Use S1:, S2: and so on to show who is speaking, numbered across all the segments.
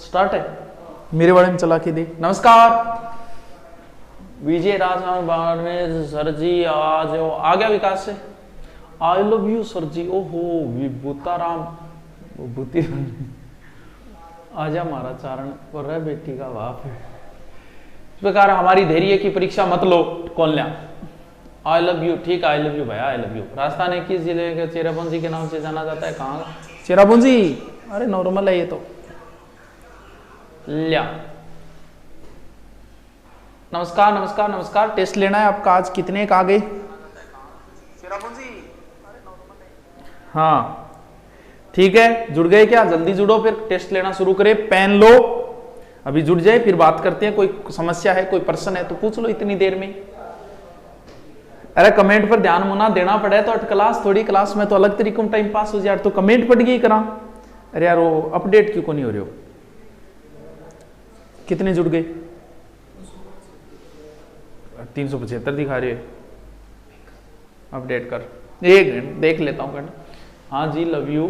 S1: Start है, मेरे बारे में चला के देख। नमस्कार विजय राजस्थान बाड़मेर सर जी, आज आ गया विकास से। आई लव यू सर जी। ओहो विभूताराम भूति आजा मारा चारण और रह बेटी का बाप है। इस प्रकार हमारी धैर्य की परीक्षा मत लो कौन। आई लव यू, ठीक है, आई लव यू भैया, आई लव यू। राजस्थान एक किस जिले के चेरापूंजी के नाम से जाना जाता है? कहाँ का चेरापूंजी? अरे नॉर्मल है ये तो। लिया नमस्कार नमस्कार नमस्कार। टेस्ट लेना है आपका, आज कितने का आ गए? हाँ ठीक है, जुड़ गए क्या? जल्दी जुड़ो, फिर टेस्ट लेना शुरू करें। पेन लो, अभी जुड़ जाए, फिर बात करते हैं। कोई समस्या है, कोई प्रश्न है तो पूछ लो इतनी देर में। अरे कमेंट पर ध्यान मुना देना पड़े तो अट क्लास थोड़ी, क्लास में तो अलग तरीकों में टाइम पास हो जाए, तो कमेंट पड़ गई करा। अरे यार वो अपडेट क्यों को नहीं हो रहे हो? कितने जुड़ गए? 375 दिखा रहे हो। अपडेट कर, एक मिनट देख लेता हूं। करना हाँ जी, लव यू।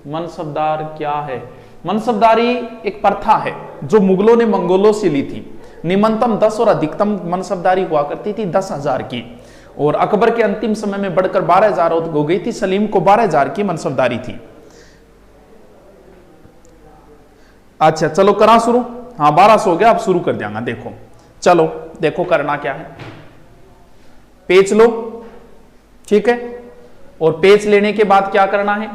S1: मनसबदार क्या है? मनसबदारी एक प्रथा है जो मुगलों ने मंगोलों से ली थी। निम्नतम 10 और अधिकतम मनसबदारी हुआ करती थी 10,000 की, और अकबर के अंतिम समय में बढ़कर 12,000 हो गई थी। सलीम को 12,000 की मनसबदारी थी। अच्छा चलो करा शुरू। हाँ 1200 हो गया, अब शुरू कर देंगे। देखो चलो देखो करना क्या है। पेज लो, ठीक है, और पेज लेने के बाद क्या करना है?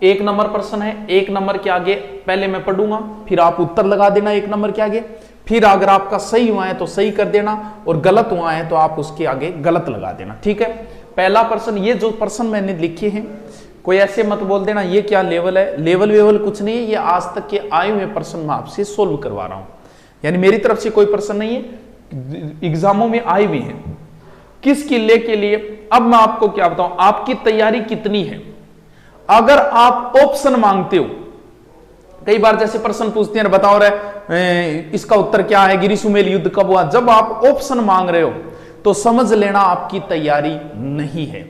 S1: 1 नंबर प्रश्न है, 1 नंबर के आगे पहले मैं पढ़ूंगा, फिर आप उत्तर लगा देना 1 नंबर के आगे। फिर अगर आपका सही हुआ है तो सही कर देना, और गलत हुआ है तो आप उसके आगे गलत लगा देना, ठीक है। पहला प्रश्न, ये जो प्रश्न मैंने लिखे हैं, कोई ऐसे मत बोल देना ये क्या लेवल है। लेवल वेवल कुछ नहीं है, ये आज तक के आए हुए प्रश्न मैं आपसे सोल्व करवा रहा हूं, यानी मेरी तरफ से कोई प्रश्न नहीं है, एग्जामों में आए भी हैं। किस किले के लिए? अब मैं आपको क्या बताऊं, आपकी तैयारी कितनी है। अगर आप ऑप्शन मांगते हो, कई बार जैसे प्रश्न पूछते हैं बताओ रे इसका उत्तर क्या है, गिरी सुमेल युद्ध कब हुआ, जब आप ऑप्शन मांग रहे हो तो समझ लेना आपकी तैयारी नहीं है।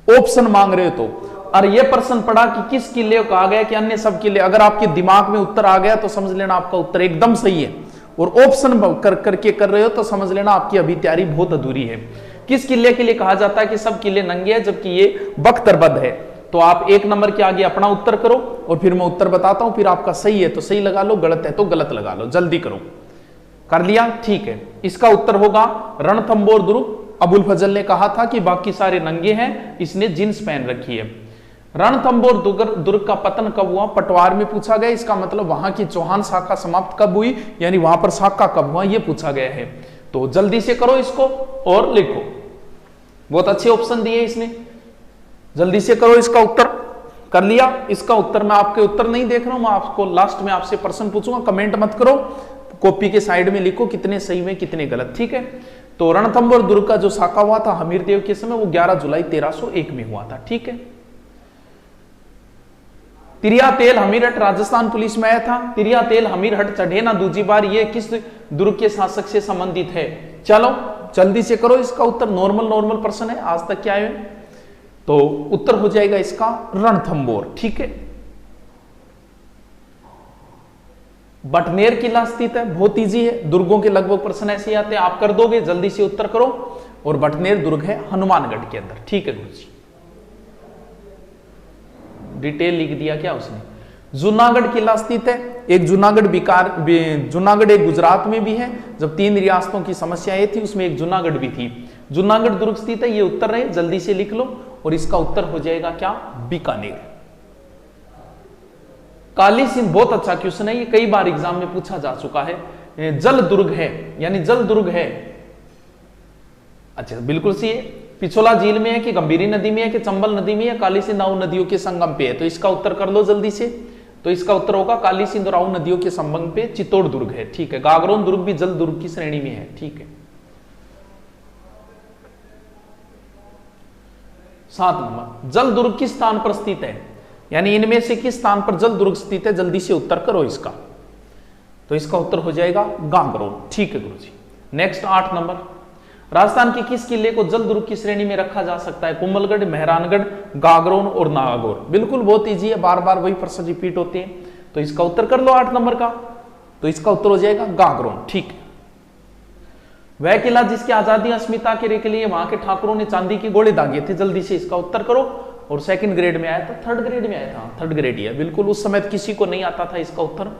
S1: ऑप्शन मांग रहे हो तो, और यह प्रश्न पढ़ा कि किस किले को कहा गया कि अन्य सब किले, अगर आपके दिमाग में उत्तर आ गया तो समझ लेना आपका उत्तर एकदम सही है। और ऑप्शन करके कर रहे हो तो समझ लेना आपकी अभी तैयारी बहुत अधूरी है। किस किले के लिए कहा जाता है कि सब किले नंगे हैं जबकि ये बख्तरबंद है? तो आप 1 नंबर के आगे अपना उत्तर करो, और फिर मैं उत्तर बताता हूं, फिर आपका सही है तो सही लगा लो, गलत है तो गलत लगा लो। जल्दी करो। कर लिया? ठीक है, इसका उत्तर होगा रणथंबोर दुर्ग। अबुल फजल ने कहा था कि बाकी सारे नंगे हैं, इसने जींस पहन रखी है। रणथंबोर दुर्ग का पतन कब हुआ? पटवार में पूछा गया। इसका मतलब वहां की चौहान शाखा समाप्त कब हुई, यानी वहां पर शाखा कब हुआ, यह पूछा गया है। तो जल्दी से करो इसको और लिखो। बहुत अच्छे ऑप्शन दिए इसने, जल्दी से करो इसका उत्तर। कर लिया? इसका उत्तर मैं आपके उत्तर नहीं देख रहा हूं, मैं आपको लास्ट में आपसे प्रश्न पूछूंगा। कमेंट मत करो, कॉपी के साइड में लिखो कितने सही में कितने गलत, ठीक है। तो रणथंबोर दुर्ग का जो शाखा हुआ था हमीर देव के समय, वो 11 जुलाई 1301 में हुआ था, ठीक है। तिरिया तेल हमीरहट राजस्थान पुलिस में आया था। तिरिया तेल हमीरहट चढ़े ना दूजी बार, ये किस दुर्ग के शासक से संबंधित है? चलो जल्दी से करो इसका उत्तर। नॉर्मल प्रश्न है, आज तक क्या है, तो उत्तर हो जाएगा इसका रणथंबोर, ठीक है। बटनेर किला स्थित है, बहुत इजी है, दुर्गों के लगभग प्रश्न ऐसे आते हैं, आप कर दोगे। जल्दी से उत्तर करो। और बटनेर दुर्ग है हनुमानगढ़ के अंदर, ठीक है गुरुजी। डिटेल लिख दिया क्या उसने। जूनागढ़ किला स्थित है, एक जूनागढ़ जूनागढ़ एक गुजरात में भी है। जब 3 रियासतों की समस्या ये थी उसमें एक जूनागढ़ भी थी। जूनागढ़ दुर्ग स्थित है, ये उत्तर रहे, जल्दी से लिख लो। और इसका उत्तर हो जाएगा क्या? बीकानेर। काली सिंध, बहुत अच्छा क्वेश्चन है, ये कई बार एग्जाम में पूछा जा चुका है। जल दुर्ग है, यानी जल दुर्ग है। अच्छा बिल्कुल सही है। पिछोला झील में है कि गंभीरी नदी में है कि चंबल नदी में है, काली सिंध आऊ नदियों के संगम पे है, तो इसका उत्तर कर लो जल्दी से। तो इसका उत्तर होगा काली सिंध और आऊ नदियों के संगम पे चित्तौड़ दुर्ग है, ठीक है। गागरोन दुर्ग भी जल दुर्ग की श्रेणी में है, ठीक है। 7 नंबर, जल दुर्ग किस स्थान पर स्थित है, यानी इनमें से किस स्थान पर जल दुर्ग स्थित है? जल्दी से उत्तर करो इसका। तो इसका उत्तर हो जाएगा गागरोन, ठीक है गुरुजी। नेक्स्ट 8 नंबर, राजस्थान के किस किले को जल दुर्ग की श्रेणी में रखा जा सकता है? कुंभलगढ़, मेहरानगढ़, गागरोन और नागौर। बिल्कुल बहुत इजी है, बार बार वही प्रश्न रिपीट होते हैं। तो इसका उत्तर कर लो 8 नंबर का। तो इसका उत्तर हो जाएगा गागरोन। ठीक है। वह किला जिसकी आजादी अस्मिता के लिए वहां के ठाकुरों ने चांदी के गोले दागे थे। जल्दी से इसका उत्तर करो। और सेकंड ग्रेड में आया था, थर्ड ग्रेड में आया था, थर्ड ग्रेड ही है बिल्कुल। उस समय किसी को नहीं आता था इसका उत्तर।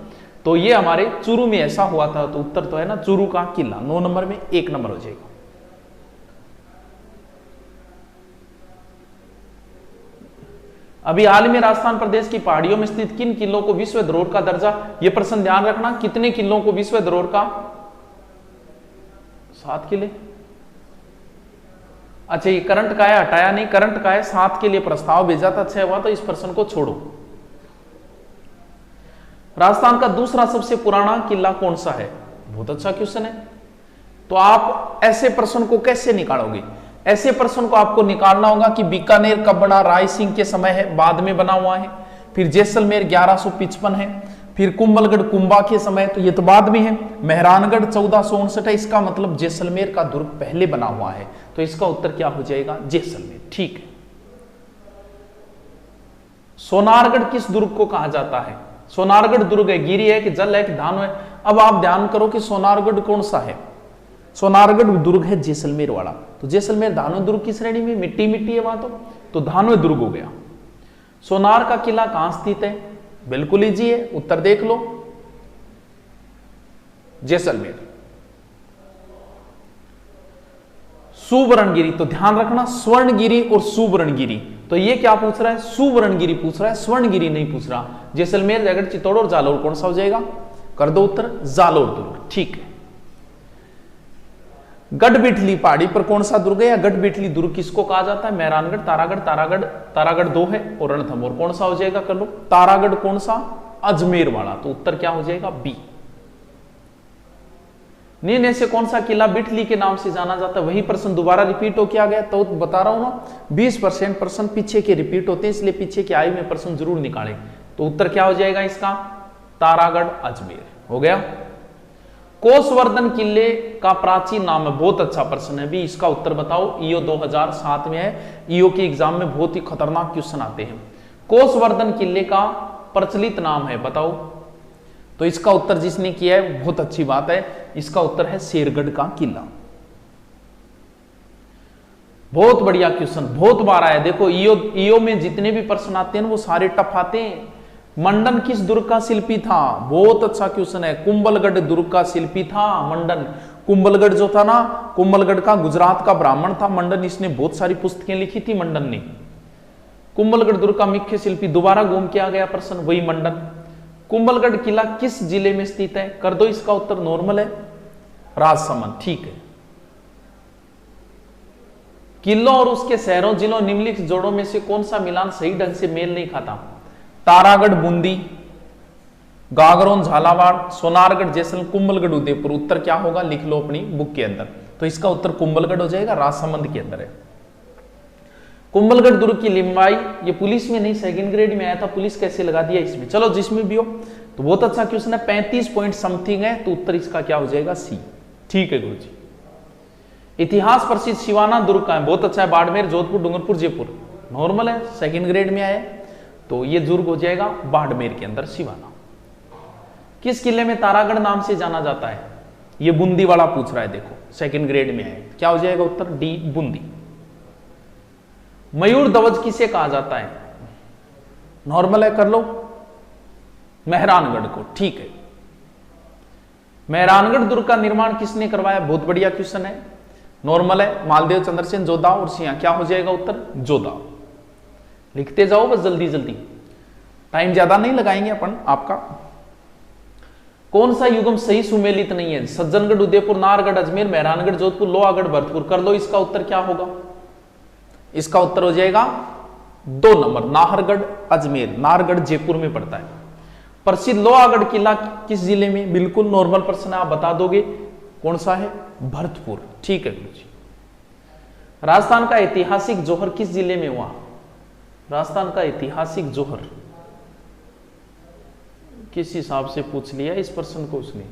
S1: तो ये हमारे चूरू में ऐसा हुआ था। तो उत्तर तो है ना चूरू का किला। 9 नंबर में 1 नंबर हो जाएगा। अभी हाल में राजस्थान प्रदेश की पहाड़ियों में स्थित किन किलों को विश्व धरोहर का दर्जा, यह प्रश्न ध्यान रखना, कितने किलों को विश्व धरोहर का? 7 किले। अच्छा ये करंट का है, हटाया नहीं, करंट का है। 7 के लिए प्रस्ताव भेजा था, 6 हुआ, तो इस प्रश्न को छोड़ो। राजस्थान का दूसरा सबसे पुराना किला कौन सा है? बहुत अच्छा क्वेश्चन है। तो आप ऐसे प्रश्न को कैसे निकालोगे? ऐसे प्रश्न को आपको निकालना होगा कि बीकानेर कब बना? राय सिंह के समय है, बाद में बना हुआ है। फिर जैसलमेर 1155 है। फिर कुंभलगढ़ कुंभा के समय, तो ये तो बाद में है। मेहरानगढ़ 1459 है। इसका मतलब जैसलमेर का दुर्ग पहले बना हुआ है। तो इसका उत्तर क्या हो जाएगा? जैसलमेर। ठीक है। सोनारगढ़ किस दुर्ग को कहा जाता है? सोनारगढ़ दुर्ग है, गिरी है कि जल है कि धान है? अब आप ध्यान करो कि सोनारगढ़ कौन सा है। सोनारगढ़ दुर्ग है जैसलमेर वाला। तो जैसलमेर धानव दुर्ग की श्रेणी में, मिट्टी मिट्टी है वहां तो धानव दुर्ग हो गया। सोनार का किला कहां स्थित है? बिल्कुल इजी है, उत्तर देख लो, जैसलमेर। सुवर्णगिरी, तो ध्यान रखना स्वर्णगिरी और सुवर्णगिरी। तो ये क्या पूछ रहा है? सुवर्णगिरी पूछ रहा है, स्वर्णगिरी नहीं पूछ रहा। जैसलमेर, जयगढ़, चित्तौड़ और जालौर कौन सा हो जाएगा? कर दो उत्तर, जालौर दुर्ग। ठीक है। गढ़बिठली पहाड़ी पर कौन सा दुर्ग है? या गढ़बिठली दुर्ग किसको कहा जाता है? मेहरानगढ़, तारागढ़ 2 है और रणथंभौर कौन सा हो जाएगा? कर लो, तारागढ़ कौन सा? अजमेर वाला। तो उत्तर क्या हो जाएगा? बी। नीने से कौन सा किला बिठली के नाम से जाना जाता है? वही प्रश्न दोबारा रिपीट हो किया गया। तो बता रहा हूं ना, 20% प्रश्न पीछे के रिपीट होते हैं, इसलिए पीछे के आयु में प्रश्न जरूर निकालें। तो उत्तर क्या हो जाएगा इसका? तारागढ़ अजमेर हो गया। कोसवर्धन किले का प्राचीन नाम है, बहुत अच्छा प्रश्न है भी। इसका उत्तर बताओ। ईओ 2007 में है। ईओ के एग्जाम में बहुत ही खतरनाक क्वेश्चन आते हैं। कोसवर्धन किले का प्रचलित नाम है, बताओ। तो इसका उत्तर जिसने किया है बहुत अच्छी बात है, इसका उत्तर है शेरगढ़ का किला। बहुत बढ़िया क्वेश्चन, बहुत बार आया। देखो ईओ में जितने भी प्रश्न आते हैं वो सारे टफ आते हैं। मंडन किस दुर्ग का शिल्पी था? बहुत अच्छा क्वेश्चन है। कुंभलगढ़ दुर्ग का शिल्पी था मंडन। कुंभलगढ़ जो था ना, कुंभलगढ़ का गुजरात का ब्राह्मण था मंडन। इसने बहुत सारी पुस्तकें लिखी थी मंडन ने। कुंभलगढ़ दुर्ग का मुख्य शिल्पी, दोबारा घूम के आ गया प्रश्न, वही मंडन। कुंभलगढ़ किला किस जिले में स्थित है? कर दो इसका उत्तर, नॉर्मल है, राजसमंद। ठीक है। किलों और उसके शहरों जिलों निम्नलिखित जोड़ों में से कौन सा मिलान सही ढंग से मेल नहीं खाता? तारागढ़ बूंदी, गागरोन झालावाड़, सोनारगढ़ जैसलमेर, कुंभलगढ़ उदयपुर। उत्तर क्या होगा? लिख लो अपनी बुक के अंदर। तो इसका उत्तर कुंभलगढ़ हो जाएगा, राजसमंद के अंदर है। कुंभलगढ़ दुर्ग की लंबाई, ये पुलिस में नहीं सेकंड ग्रेड में आया था, पुलिस कैसे लगा दिया इसमें? चलो जिसमें भी हो, तो बहुत अच्छा क्वेश्चन है। 35 पॉइंट समथिंग है। तो उत्तर इसका क्या हो जाएगा? सी। ठीक है गुरु जी। इतिहास प्रसिद्ध सिवाना दुर्ग का है, बहुत अच्छा है। बाड़मेर, जोधपुर, डूंगरपुर, जयपुर, नॉर्मल है, सेकंड ग्रेड में आया। तो ये दुर्ग हो जाएगा बाड़मेर के अंदर, सिवाना। किस किले में तारागढ़ नाम से जाना जाता है? ये बूंदी वाला पूछ रहा है, देखो सेकंड ग्रेड में है। क्या हो जाएगा उत्तर? डी, बूंदी। मयूर ध्वज किसे कहा जाता है? नॉर्मल है, कर लो, मेहरानगढ़ को। ठीक है। मेहरानगढ़ दुर्ग का निर्माण किसने करवाया? बहुत बढ़िया क्वेश्चन है, नॉर्मल है, मालदेव, चंद्रसेन, जोधा और सिंह। क्या हो जाएगा उत्तर? जोधा। लिखते जाओ बस जल्दी जल्दी, टाइम ज्यादा नहीं लगाएंगे अपन आपका। कौन सा युगम सही सुमेलित नहीं है? सज्जनगढ़, उदयपुर, नाहरगढ़, अजमेर, मेहरानगढ़, जोधपुर, लोहागढ़, भरतपुर। कर लो इसका उत्तर क्या होगा? इसका उत्तर हो जाएगा 2 नंबर, नाहरगढ़ अजमेर। नाहरगढ़ जयपुर में पड़ता है। प्रसिद्ध लोहागढ़ किला किस जिले में? बिल्कुल नॉर्मल प्रश्न है, आप बता दोगे कौन सा है? भरतपुर। ठीक है गुरु जी। राजस्थान का ऐतिहासिक जौहर किस जिले में हुआ? राजस्थान का ऐतिहासिक जौहर किस हिसाब से पूछ लिया इस प्रश्न को उसने?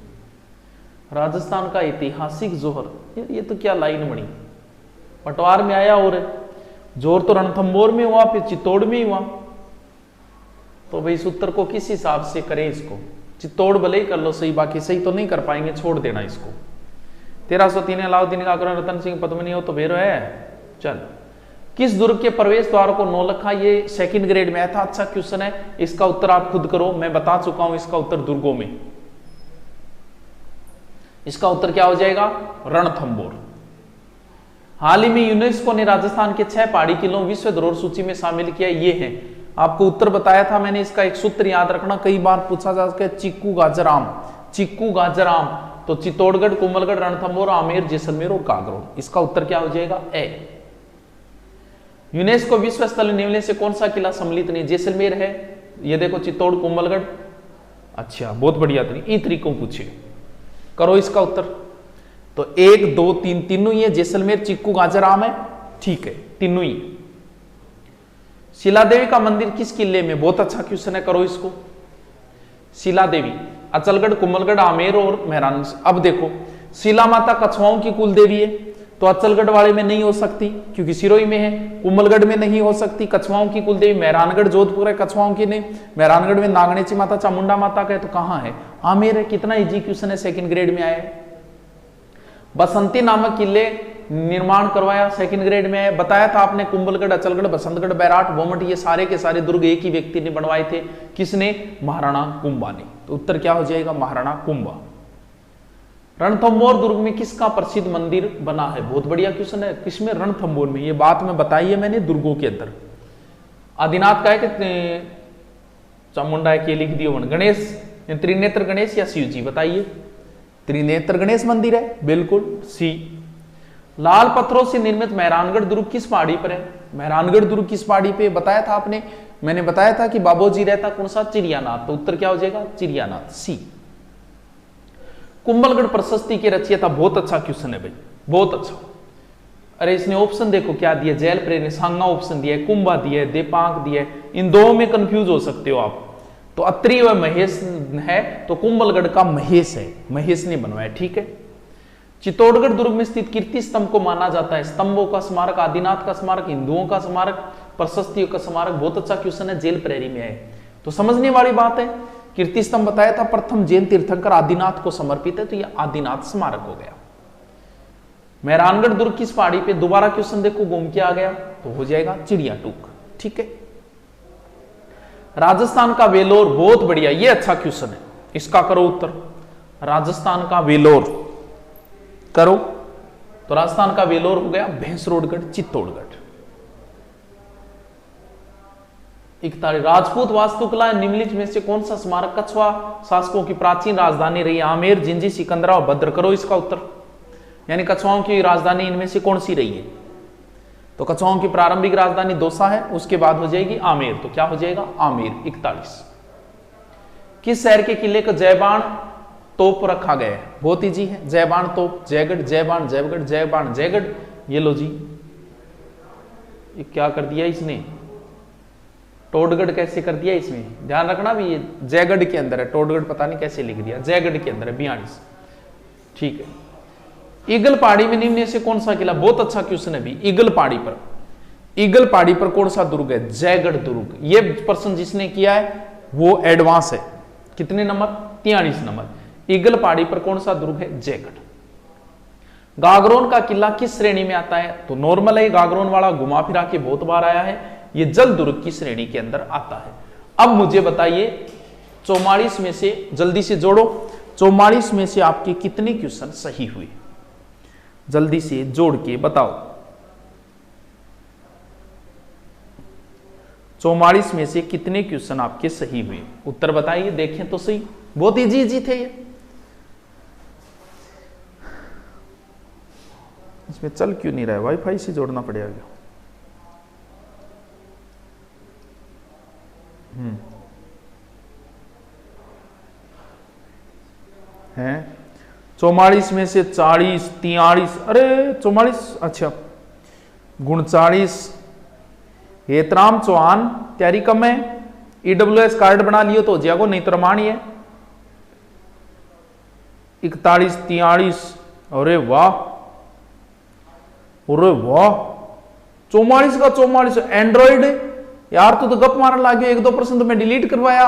S1: राजस्थान का ऐतिहासिक जौहर, ये तो क्या लाइन बनी। पटवार में आया और जोर तो रणथंभौर में हुआ, फिर चित्तौड़ में ही हुआ। तो भाई इस उत्तर को किस हिसाब से करें इसको? चित्तौड़ भले ही कर लो सही, बाकी सही तो नहीं कर पाएंगे, छोड़ देना इसको। 1303 अलाउद्दीन का आक्रमण रतन सिंह पद्मिनी हो तो भेरो है। चल, किस दुर्ग के प्रवेश द्वार को नौलखा, ये सेकंड ग्रेड में आया था, अच्छा क्वेश्चन है, इसका उत्तर आप खुद करो, मैं बता चुका हूं इसका उत्तर दुर्गों में। इसका उत्तर क्या हो जाएगा, रणथंभौर। हाल ही में यूनेस्को ने राजस्थान के 6 पहाड़ी किलों विश्व धरोहर सूची में शामिल किया, ये है, आपको उत्तर बताया था मैंने, इसका एक सूत्र याद रखना, कई बार पूछा जा सके, चिक्कू गाजराम, चिक्कू गाजराम, तो चित्तौड़गढ़, कुंभलगढ़, रणथंभौर, आमेर, जैसलमेर और गागरोन, इसका उत्तर क्या हो जाएगा, ए। यूनेस्को विश्व स्थल निम्नलिखित में से कौन सा किला सम्मिलित नहीं, जैसलमेर है, ये देखो चित्तौड़, कुंभलगढ़, अच्छा बहुत बढ़िया तरीके, इन तरीकों पूछे, करो इसका उत्तर। तो 1 2 3 तीनों ही है, जैसलमेर, चिक्कू गाजराम है, ठीक है, तीनों ही। शिला देवी का मंदिर किस किले में, बहुत अच्छा क्वेश्चन है, करो इसको। शिला देवी अचलगढ़, कुंभलगढ़, आमेर और मेहरान। अब देखो, शिला माता कछुआओं की कुल देवी है, तो अचलगढ़ वाले में नहीं हो सकती क्योंकि सिरोही में है, कुंभलगढ़ में नहीं हो सकती, कछुआओं की कुल देवी मेहरानगढ़ जोधपुर है, कछुआओं की नहीं, मेहरानगढ़ में नागणेची माता, चामुंडा माता का है, तो कहां है, आमेर है। कितना इजी क्वेश्चन है, सेकंड ग्रेड में आया है। बसंती नामक किले निर्माण करवाया, सेकंड ग्रेड में है, बताया था आपने, कुंभलगढ़, अचलगढ़, बसंतगढ़, बैराट, बोमट, ये सारे के सारे दुर्ग एक ही व्यक्ति ने बनवाए थे, किसने, महाराणा कुंभा ने। तो उत्तर क्या हो जाएगा, महाराणा कुंभा। रणथंभौर दुर्ग में किसका प्रसिद्ध मंदिर बना है, बहुत बढ़िया क्वेश्चन है, किसमें, रणथंभौर में, ये बात मैं बताई है मैंने दुर्गों के अंदर। आदिनाथ का है कि चामुंडा के लिख दियो, गणेश, त्रिनेत्र गणेश या शिव जी, बताइए, त्रिनेत्र गणेश मंदिर है, बिल्कुल सी। लाल पत्थरों से निर्मित मेहरानगढ़ दुर्ग किस पहाड़ी पर है, मेहरानगढ़ दुर्ग किस पहाड़ी पे, बताया था आपने, मैंने बताया था कि बाबूजी रहता कौन सा, चिड़ियानाथ, तो उत्तर क्या हो जाएगा, चिड़ियानाथ, सी। कुंभलगढ़ प्रशस्ति के रचयिता, बहुत अच्छा क्वेश्चन है भाई, बहुत अच्छा। अरे इसने ऑप्शन देखो क्या दिया, जैल प्रेम सांगा ऑप्शन दिया है, कुंभा दिया है, देपांक दिया है, इन दो में कंफ्यूज हो सकते हो आप। तो अत्रि व महेश है, तो कुंभलगढ़ का महेश है, महेश ने बनवाया, ठीक है। चित्तौड़गढ़ दुर्ग में स्थित कीर्ति स्तंभ को माना जाता है, स्तंभों का स्मारक, आदिनाथ का स्मारक, हिंदुओं का स्मारक, प्रशस्तियों का स्मारक, बहुत अच्छा क्वेश्चन है, जेल प्रेरी में है, तो समझने वाली बात है। कीर्ति स्तंभ बताया था, प्रथम जैन तीर्थंकर आदिनाथ को समर्पित है, तो यह आदिनाथ स्मारक हो गया। मेहरानगढ़ दुर्ग किस पहाड़ी पे, दोबारा क्वेश्चन देखो घूम के आ गया, तो हो जाएगा चिड़िया टूक, ठीक है। राजस्थान का वेलोर, बहुत बढ़िया, ये अच्छा क्वेश्चन है, इसका करो उत्तर, राजस्थान का वेलोर करो, तो राजस्थान का वेलोर हो गया भैंसरोडगढ़, चित्तौड़गढ़। 41 राजपूत वास्तुकला निम्नलिखित में से कौन सा स्मारक कछवा शासकों की प्राचीन राजधानी रही, आमेर, जिंजी, सिकंदरा और भद्र, करो इसका उत्तर, यानी कछवाओं की राजधानी इनमें से कौन सी रही है, तो कछवाओं की प्रारंभिक राजधानी दौसा है, उसके बाद हो जाएगी आमेर, तो क्या हो जाएगा, आमेर। 41 किस शहर के किले का जयबाण तोप रखा गया है, बहुत इजी है, जयबाण तोप, जयगढ़, जयबाण जयगढ़, जयबाण जयगढ़, ये लो जी, ये क्या कर दिया इसने, टोडगढ़ कैसे कर दिया, इसमें ध्यान रखना भी, ये जयगढ़ के अंदर है, टोडगढ़ पता नहीं कैसे लिख दिया, जयगढ़ के अंदर है 42, ठीक है। ईगल पहाड़ी में निम्न से कौन सा किला, बहुत अच्छा क्वेश्चन है भी, ईगल पहाड़ी पर, ईगल पहाड़ी पर कौन सा दुर्ग है, जयगढ़ दुर्ग। ये प्रश्न जिसने किया है वो एडवांस है, कितने नंबर, 43 नंबर। ईगल पहाड़ी पर कौन सा दुर्ग है, जयगढ़। गागरोन का किला किस श्रेणी में आता है, तो नॉर्मल है, गागरोन वाला घुमा फिरा के बहुत बार आया है, ये जल दुर्ग की श्रेणी के अंदर आता है। अब मुझे बताइए 44 में से, जल्दी से जोड़ो, 44 में से आपके कितने क्वेश्चन सही हुए, जल्दी से जोड़ के बताओ। 44 में से कितने क्वेश्चन आपके सही हुए, उत्तर बताइए, देखें तो सही, बहुत इजी थे ये। इसमें चल क्यों नहीं रहा है, वाईफाई से जोड़ना पड़ेगा। है 44 में से 40, 43, अरे 44, अच्छा 39, हेतराम चौहान तैयारी कम है, ईडब्ल्यूएस कार्ड बना लियो तो जागो, नहीं तो रमानी है। 41, 43, अरे वाह, अरे वाह, 44 का 44 एंड्रॉइड यार, तू तो गप मारने लग गया, 1-2% तो मैं डिलीट करवाया,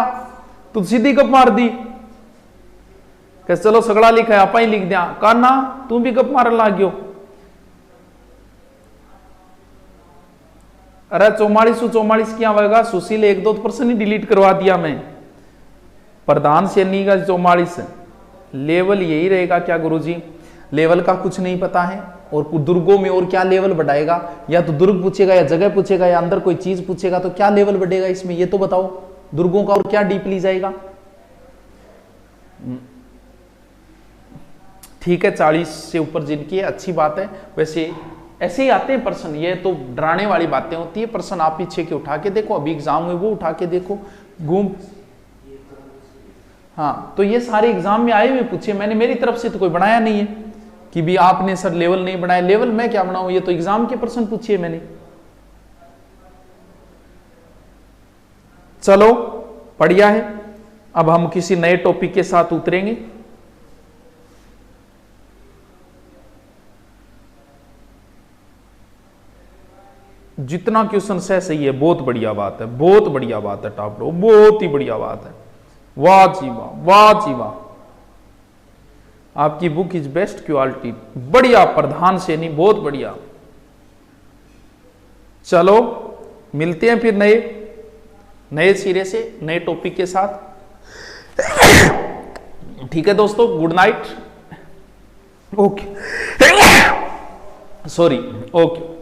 S1: तू सीधी गप मार दी, कह चलो सगड़ा लिखा है आप ही लिख दिया, काना तू भी गप मारन लाग गयो। अरे 4444 क्या आवेगा, सुशील 1-2% ही डिलीट करवा दिया मैं। प्रधान सैनी का 44 लेवल यही रहेगा क्या गुरुजी? लेवल का कुछ नहीं पता है, और दुर्गों में और क्या लेवल बढ़ाएगा? या तो दुर्ग पूछेगा, या जगह पूछेगा, या अंदर कोई चीज पूछेगा, तो क्या लेवल बढ़ेगा इसमें ये तो बताओ। दुर्गों का और क्या डीपली जाएगा? ठीक है, 40 से ऊपर जिनकी है अच्छी बात है। वैसे ऐसे ही आते हैं प्रश्न, ये तो डराने वाली बातें होती है। प्रश्न आप पीछे के उठा के देखो, अभी एग्जाम में वो उठा के देखो, घूम। हाँ, तो ये सारे एग्जाम में आए हुए पूछे, मैंने मेरी तरफ से तो कोई बनाया नहीं है कि भी आपने सर लेवल नहीं बनाया। लेवल मैं क्या बनाऊं, ये तो एग्जाम के प्रश्न पूछिए मैंने। चलो बढ़िया है, अब हम किसी नए टॉपिक के साथ उतरेंगे। जितना क्वेश्चन सही है बहुत बढ़िया बात है, बहुत बढ़िया बात है टॉपरो, बहुत ही बढ़िया बात है। वाह जी वाह, वाह जी वाह, आपकी बुक इज बेस्ट क्वालिटी, बढ़िया प्रधान सैनी, बहुत बढ़िया। चलो मिलते हैं फिर नए सिरे से नए टॉपिक के साथ। ठीक है दोस्तों, good night. Okay, sorry, okay.